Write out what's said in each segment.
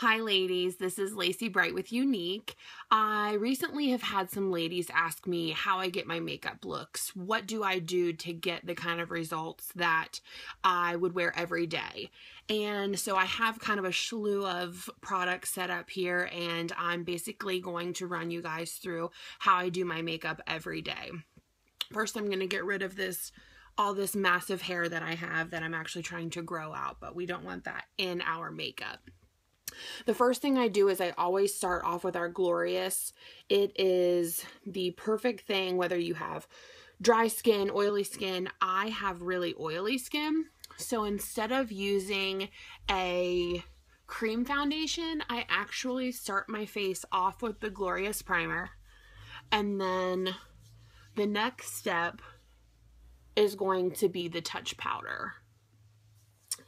Hi ladies, this is Lacey Bright with Younique. I recently have had some ladies ask me how I get my makeup looks. What do I do to get the kind of results that I would wear every day? And so I have kind of a slew of products set up here, and I'm basically going to run you guys through how I do my makeup every day. First, I'm going to get rid of all this massive hair that I have that I'm actually trying to grow out, but we don't want that in our makeup. The first thing I do is I always start off with our Glorious. It is the perfect thing whether you have dry skin, oily skin. I have really oily skin, so instead of using a cream foundation, I actually start my face off with the Glorious primer, and then the next step is going to be the touch powder.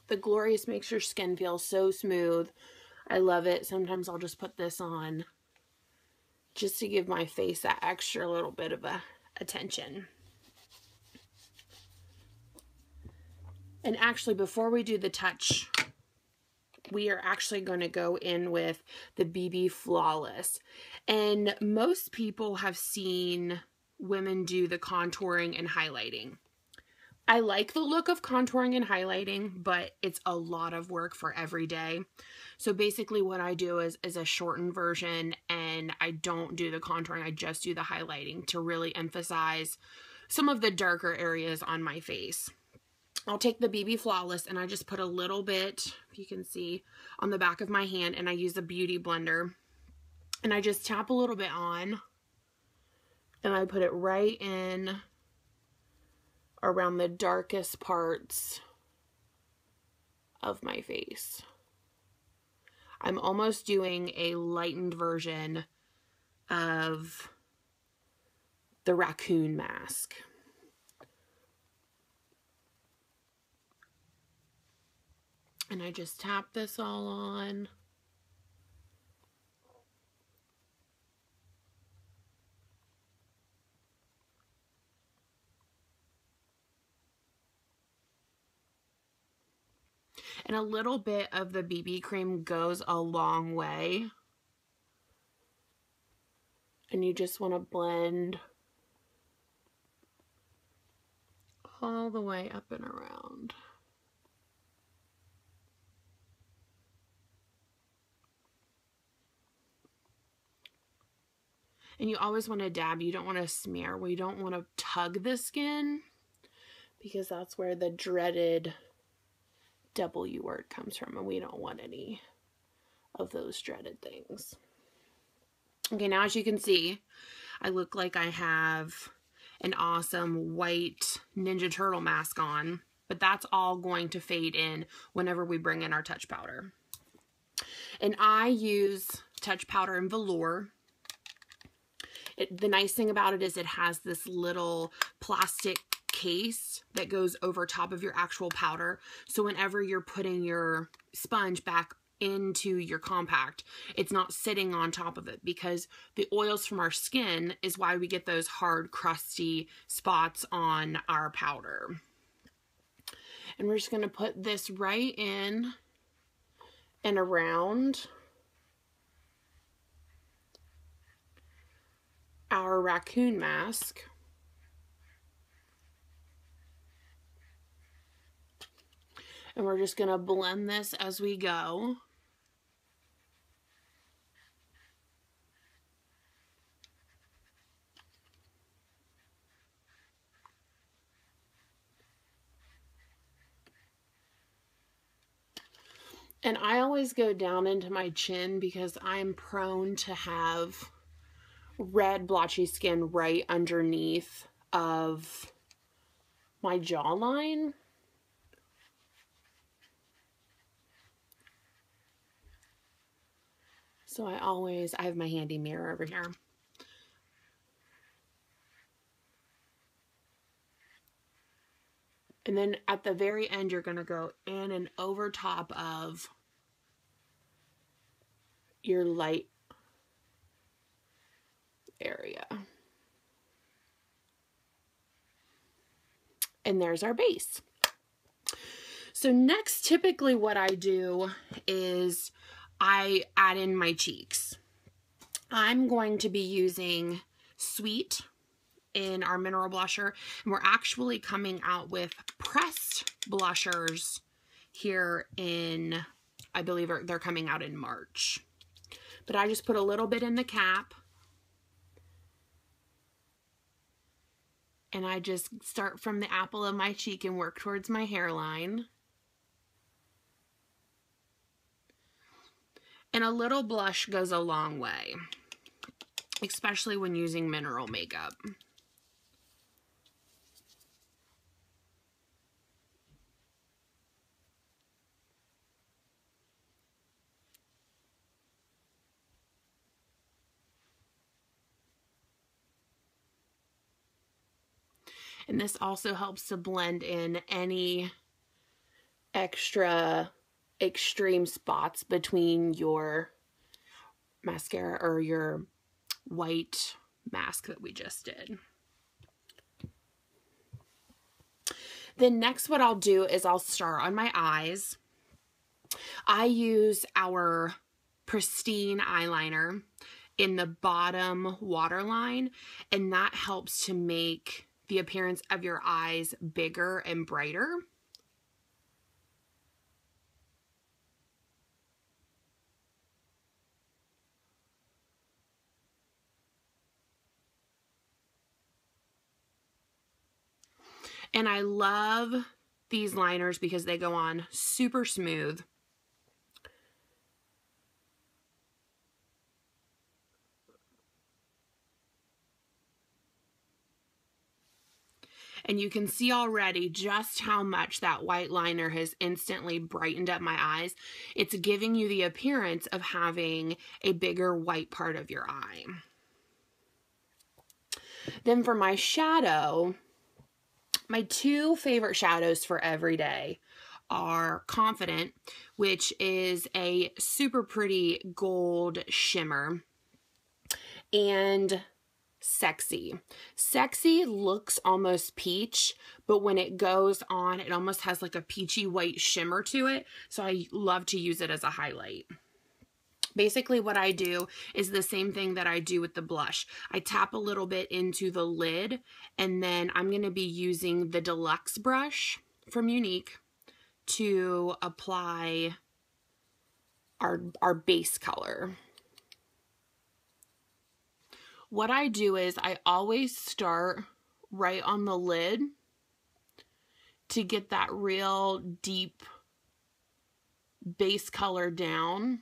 The Glorious makes your skin feel so smooth. I love it. Sometimes I'll just put this on just to give my face that extra little bit of attention. And actually, before we do the touch, we are actually going to go in with the BB Flawless. And most people have seen women do the contouring and highlighting. I like the look of contouring and highlighting, but it's a lot of work for every day. So basically what I do is a shortened version, and I don't do the contouring, I just do the highlighting to really emphasize some of the darker areas on my face. I'll take the BB Flawless and I just put a little bit, if you can see, on the back of my hand, and I use a beauty blender. And I just tap a little bit on, and I put it right in around the darkest parts of my face. I'm almost doing a lightened version of the raccoon mask. And I just tap this all on. And a little bit of the BB cream goes a long way. And you just want to blend all the way up and around. And you always want to dab. You don't want to smear. We don't want to tug the skin, because that's where the dreaded W word comes from, and we don't want any of those dreaded things. Okay, now as you can see, I look like I have an awesome white Ninja Turtle mask on, but that's all going to fade in whenever we bring in our touch powder. And I use touch powder in Velour. The nice thing about it is it has this little plastic case that goes over top of your actual powder, so whenever you're putting your sponge back into your compact, it's not sitting on top of it, because the oils from our skin is why we get those hard, crusty spots on our powder. And we're just going to put this right in and around our raccoon mask. And we're just going to blend this as we go. And I always go down into my chin because I'm prone to have red blotchy skin right underneath of my jawline. So I have my handy mirror over here. And then at the very end, you're going to go in and over top of your light area. And there's our base. So next, typically what I do is I add in my cheeks. I'm going to be using Sweet in our mineral blusher, and we're actually coming out with pressed blushers here in, I believe they're coming out in March. But I just put a little bit in the cap, and I just start from the apple of my cheek and work towards my hairline. And a little blush goes a long way, especially when using mineral makeup. And this also helps to blend in any extra extreme spots between your mascara or your white mask that we just did. Then next what I'll do is I'll start on my eyes. I use our Pristine eyeliner in the bottom waterline, and that helps to make the appearance of your eyes bigger and brighter. And I love these liners because they go on super smooth. And you can see already just how much that white liner has instantly brightened up my eyes. It's giving you the appearance of having a bigger white part of your eye. Then for my shadow, my two favorite shadows for every day are Confident, which is a super pretty gold shimmer, and Sexy. Sexy looks almost peach, but when it goes on, it almost has like a peachy white shimmer to it, so I love to use it as a highlight. Basically what I do is the same thing that I do with the blush. I tap a little bit into the lid, and then I'm going to be using the Deluxe brush from Younique to apply our base color. What I do is I always start right on the lid to get that real deep base color down.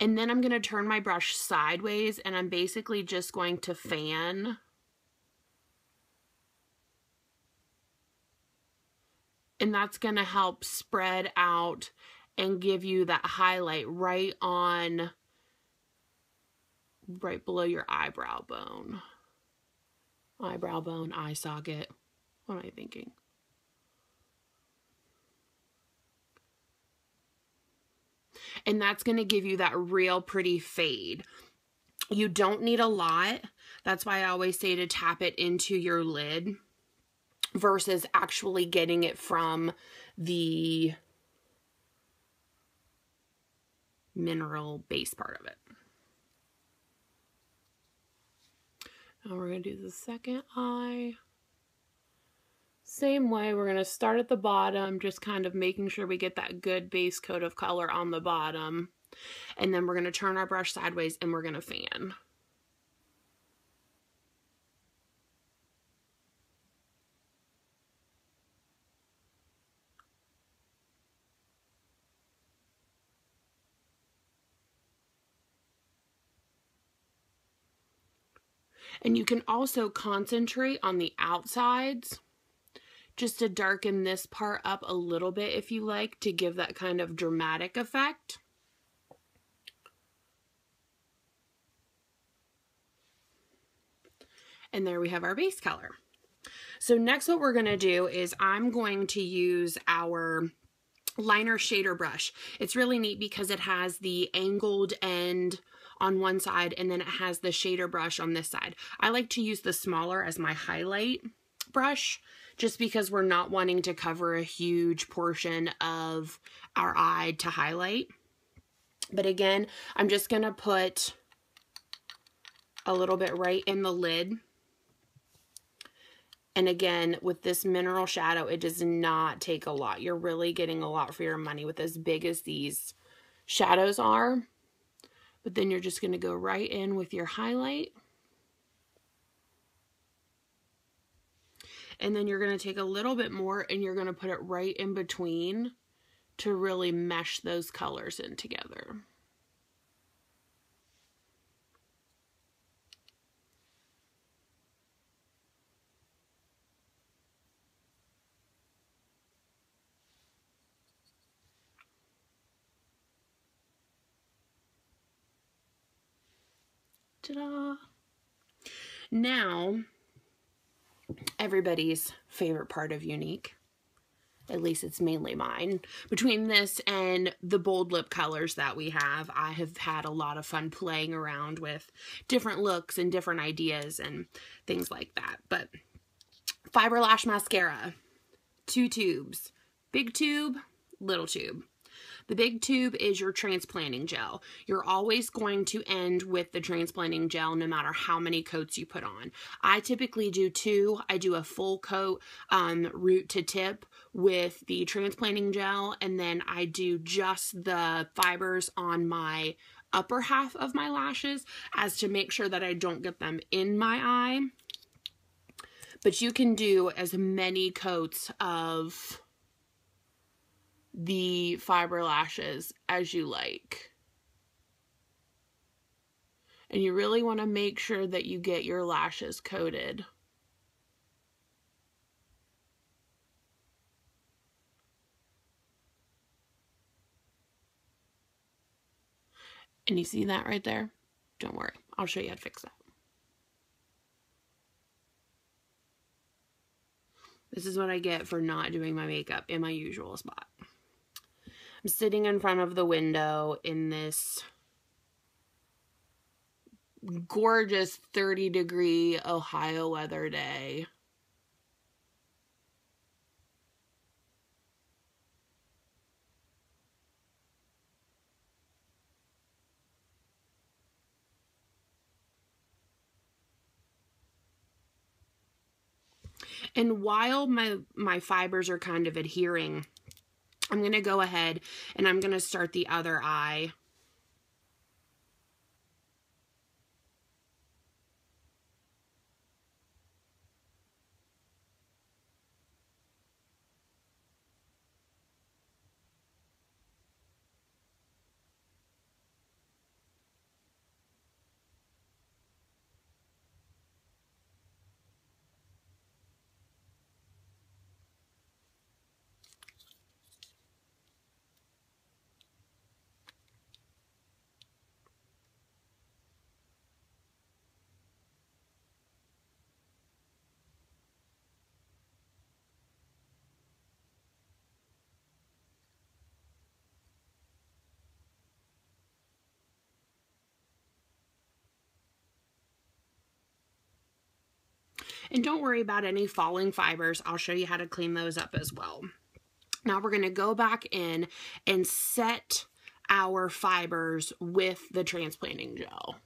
And then I'm going to turn my brush sideways, and I'm basically just going to fan. And that's going to help spread out and give you that highlight right below your eyebrow bone. Eyebrow bone, eye socket. What am I thinking? And that's going to give you that real pretty fade. You don't need a lot. That's why I always say to tap it into your lid versus actually getting it from the mineral base part of it. Now we're going to do the second eye. Same way, we're going to start at the bottom, just kind of making sure we get that good base coat of color on the bottom. And then we're going to turn our brush sideways and we're going to fan. And you can also concentrate on the outsides just to darken this part up a little bit if you like, to give that kind of dramatic effect. And there we have our base color. So next what we're going to do is I'm going to use our liner shader brush. It's really neat because it has the angled end on one side and then it has the shader brush on this side. I like to use the smaller as my highlight brush, just because we're not wanting to cover a huge portion of our eye to highlight. But again, I'm just going to put a little bit right in the lid. And again, with this mineral shadow, it does not take a lot. You're really getting a lot for your money with as big as these shadows are. But then you're just going to go right in with your highlight. And then you're going to take a little bit more and you're going to put it right in between to really mesh those colors in together. Ta-da! Now, everybody's favorite part of Younique, at least it's mainly mine. Between this and the bold lip colors that we have, I have had a lot of fun playing around with different looks and different ideas and things like that. But Fiber Lash Mascara, 2 tubes, big tube, little tube. The big tube is your transplanting gel. You're always going to end with the transplanting gel no matter how many coats you put on. I typically do 2. I do a full coat root to tip with the transplanting gel, and then I do just the fibers on my upper half of my lashes as to make sure that I don't get them in my eye. But you can do as many coats of the fiber lashes as you like. And you really want to make sure that you get your lashes coated. And you see that right there? Don't worry, I'll show you how to fix that. This is what I get for not doing my makeup in my usual spot. I'm sitting in front of the window in this gorgeous 30-degree Ohio weather day. And while my fibers are kind of adhering, I'm going to go ahead and I'm going to start the other eye. And don't worry about any falling fibers. I'll show you how to clean those up as well. Now we're going to go back in and set our fibers with the transplanting gel.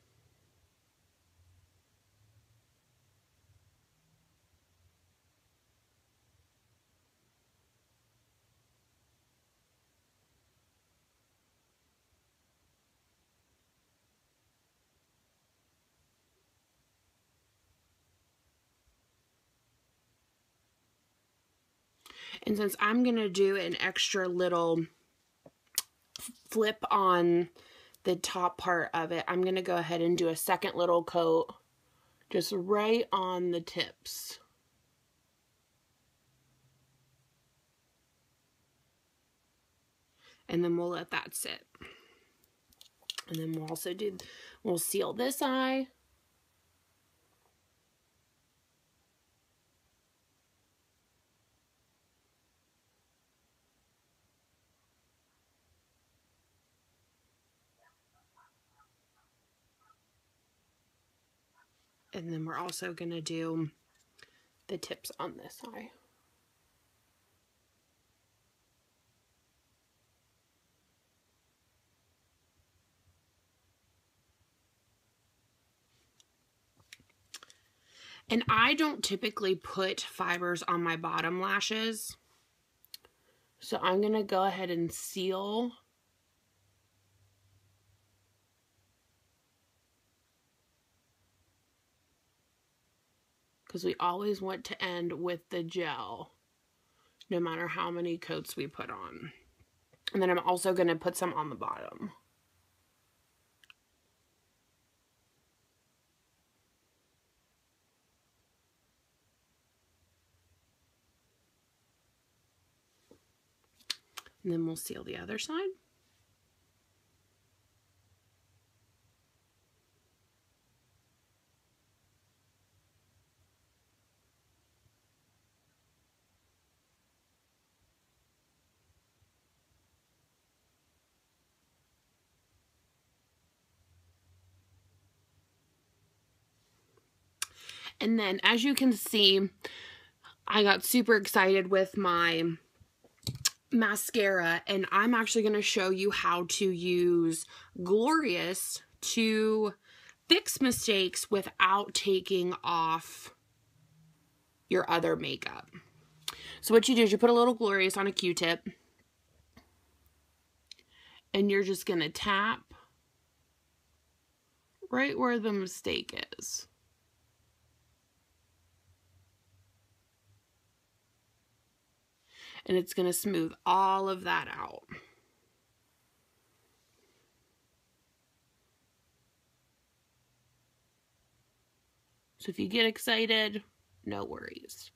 And since I'm going to do an extra little flip on the top part of it, I'm going to go ahead and do a second little coat just right on the tips. And then we'll let that sit. And then we'll also we'll seal this eye. And then we're also going to do the tips on this eye. And I don't typically put fibers on my bottom lashes, so I'm going to go ahead and seal because we always want to end with the gel, no matter how many coats we put on. And then I'm also going to put some on the bottom. And then we'll seal the other side. And then, as you can see, I got super excited with my mascara, and I'm actually going to show you how to use Glorious to fix mistakes without taking off your other makeup. So what you do is you put a little Glorious on a Q-tip, and you're just going to tap right where the mistake is. And it's going to smooth all of that out. So if you get excited, no worries.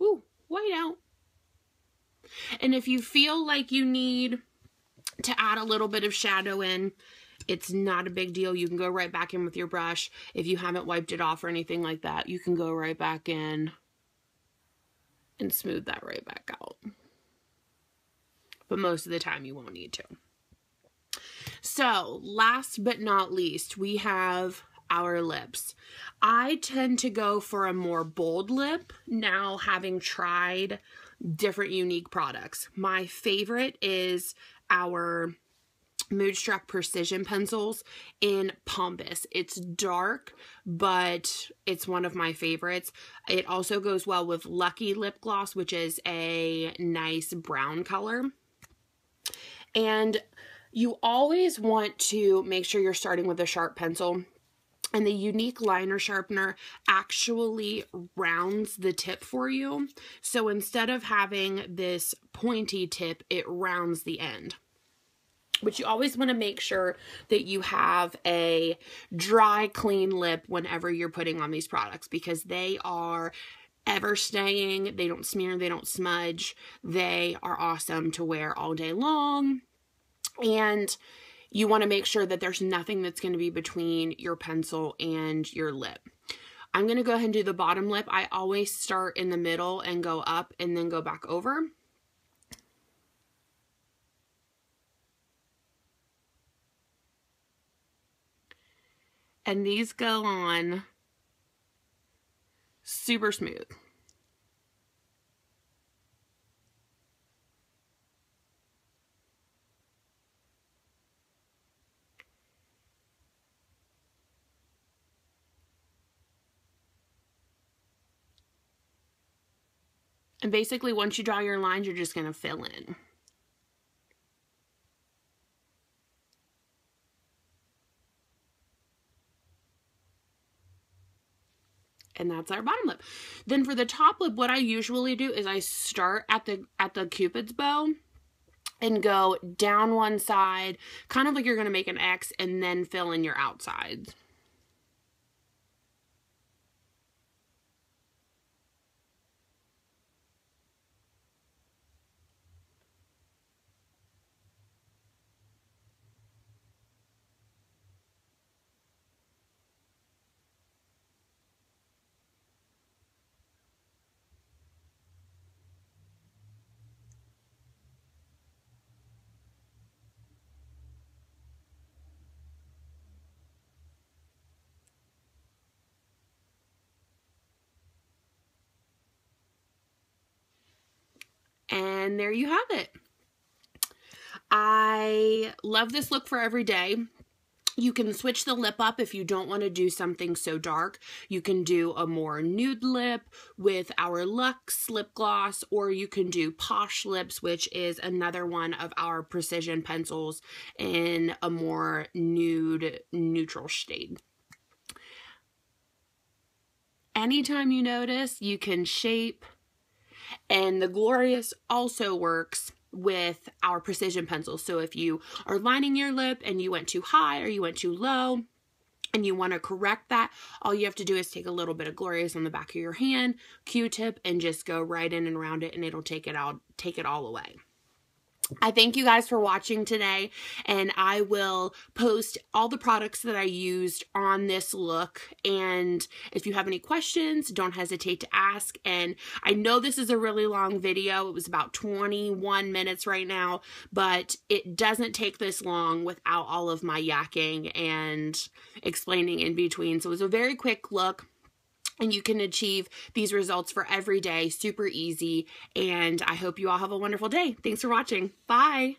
Ooh, white out. And if you feel like you need to add a little bit of shadow in, it's not a big deal. You can go right back in with your brush. If you haven't wiped it off or anything like that, you can go right back in and smooth that right back out. But most of the time you won't need to. So last but not least, we have our lips. I tend to go for a more bold lip now, having tried different Younique products. My favorite is our Moodstruck Precision pencils in Pompous. It's dark, but it's one of my favorites. It also goes well with Lucky Lip Gloss, which is a nice brown color. And you always want to make sure you're starting with a sharp pencil. And the Younique liner sharpener actually rounds the tip for you. So instead of having this pointy tip, it rounds the end. But you always want to make sure that you have a dry, clean lip whenever you're putting on these products, because they are ever staying. They don't smear, they don't smudge. They are awesome to wear all day long. And you want to make sure that there's nothing that's going to be between your pencil and your lip. I'm going to go ahead and do the bottom lip. I always start in the middle and go up and then go back over. And these go on super smooth. And basically, once you draw your lines, you're just going to fill in. And that's our bottom lip. Then for the top lip, what I usually do is I start at the Cupid's bow and go down one side, kind of like you're going to make an X, and then fill in your outsides. And there you have it. I love this look for every day. You can switch the lip up if you don't want to do something so dark. You can do a more nude lip with our Luxe lip gloss, or you can do Posh Lips, which is another one of our precision pencils in a more nude, neutral shade. Anytime you notice, you can shape. And the Glorious also works with our precision pencils. So if you are lining your lip and you went too high or you went too low and you want to correct that, all you have to do is take a little bit of Glorious on the back of your hand, Q-tip, and just go right in and around it, and it'll take it all away. I thank you guys for watching today, and I will post all the products that I used on this look, and if you have any questions, don't hesitate to ask. And I know this is a really long video. It was about 21 minutes right now, but it doesn't take this long without all of my yakking and explaining in between. So it was a very quick look. And you can achieve these results for every day, super easy. And I hope you all have a wonderful day. Thanks for watching. Bye.